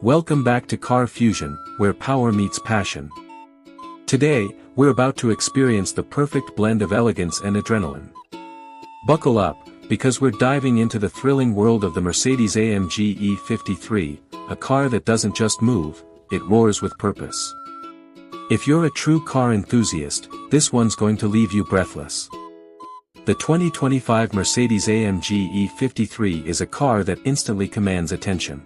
Welcome back to Car Fusion, where power meets passion. Today, we're about to experience the perfect blend of elegance and adrenaline. Buckle up, because we're diving into the thrilling world of the Mercedes-AMG E53, a car that doesn't just move, it roars with purpose. If you're a true car enthusiast, this one's going to leave you breathless. The 2025 Mercedes-AMG E53 is a car that instantly commands attention.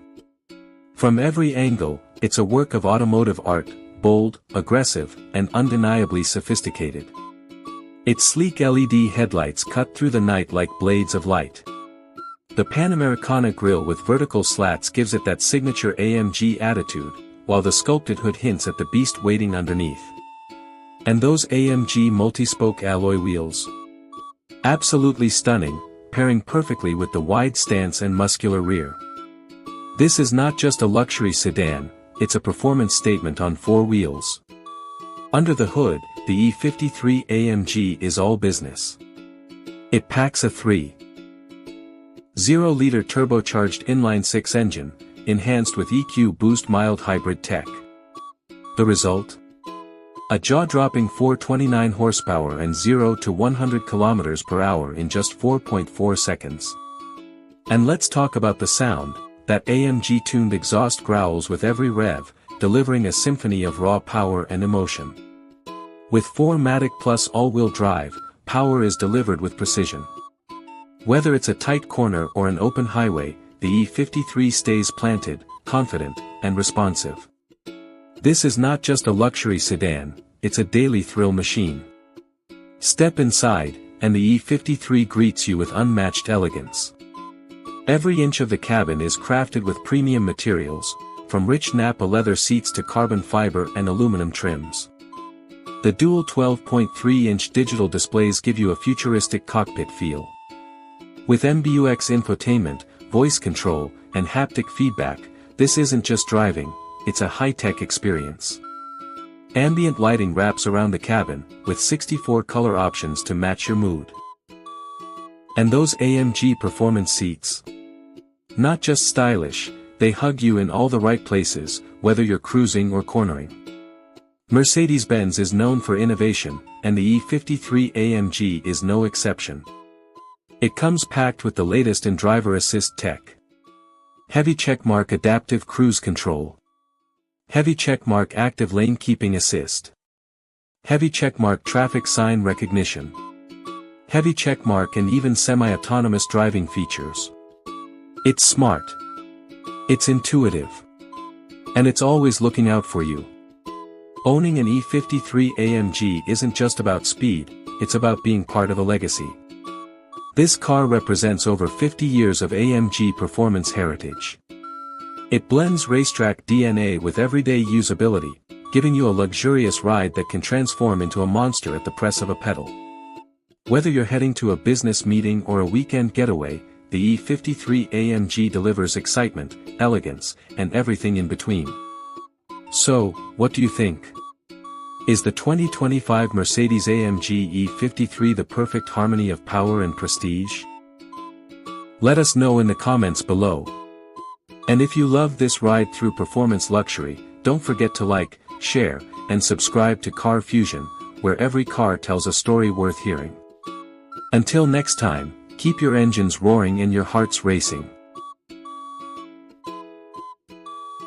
From every angle, it's a work of automotive art, bold, aggressive, and undeniably sophisticated. Its sleek LED headlights cut through the night like blades of light. The Panamericana grille with vertical slats gives it that signature AMG attitude, while the sculpted hood hints at the beast waiting underneath. And those AMG multi-spoke alloy wheels? Absolutely stunning, pairing perfectly with the wide stance and muscular rear. This is not just a luxury sedan, it's a performance statement on four wheels. Under the hood, the E53 AMG is all business. It packs a 3.0-liter turbocharged inline-six engine, enhanced with EQ Boost mild hybrid tech. The result? A jaw-dropping 429 horsepower and 0 to 100 km per hour in just 4.4 seconds. And let's talk about the sound. That AMG-tuned exhaust growls with every rev, delivering a symphony of raw power and emotion. With 4MATIC Plus all-wheel drive, power is delivered with precision. Whether it's a tight corner or an open highway, the E53 stays planted, confident, and responsive. This is not just a luxury sedan, it's a daily thrill machine. Step inside, and the E53 greets you with unmatched elegance. Every inch of the cabin is crafted with premium materials, from rich Napa leather seats to carbon fiber and aluminum trims. The dual 12.3-inch digital displays give you a futuristic cockpit feel. With MBUX infotainment, voice control, and haptic feedback, this isn't just driving, it's a high-tech experience. Ambient lighting wraps around the cabin, with 64 color options to match your mood. And those AMG performance seats? Not just stylish, they hug you in all the right places, whether you're cruising or cornering. Mercedes-Benz is known for innovation, and the E53 AMG is no exception. It comes packed with the latest in driver assist tech. Heavy checkmark adaptive cruise control. Heavy checkmark active lane keeping assist. Heavy checkmark traffic sign recognition. Heavy checkmark and even semi-autonomous driving features. It's smart. It's intuitive. And it's always looking out for you. Owning an E53 AMG isn't just about speed, it's about being part of a legacy. This car represents over 50 years of AMG performance heritage. It blends racetrack DNA with everyday usability, giving you a luxurious ride that can transform into a monster at the press of a pedal. Whether you're heading to a business meeting or a weekend getaway, the E53 AMG delivers excitement, elegance, and everything in between. So, what do you think? Is the 2025 Mercedes-AMG E53 the perfect harmony of power and prestige? Let us know in the comments below. And if you love this ride through performance luxury, don't forget to like, share, and subscribe to Car Fusion, where every car tells a story worth hearing. Until next time, keep your engines roaring and your hearts racing.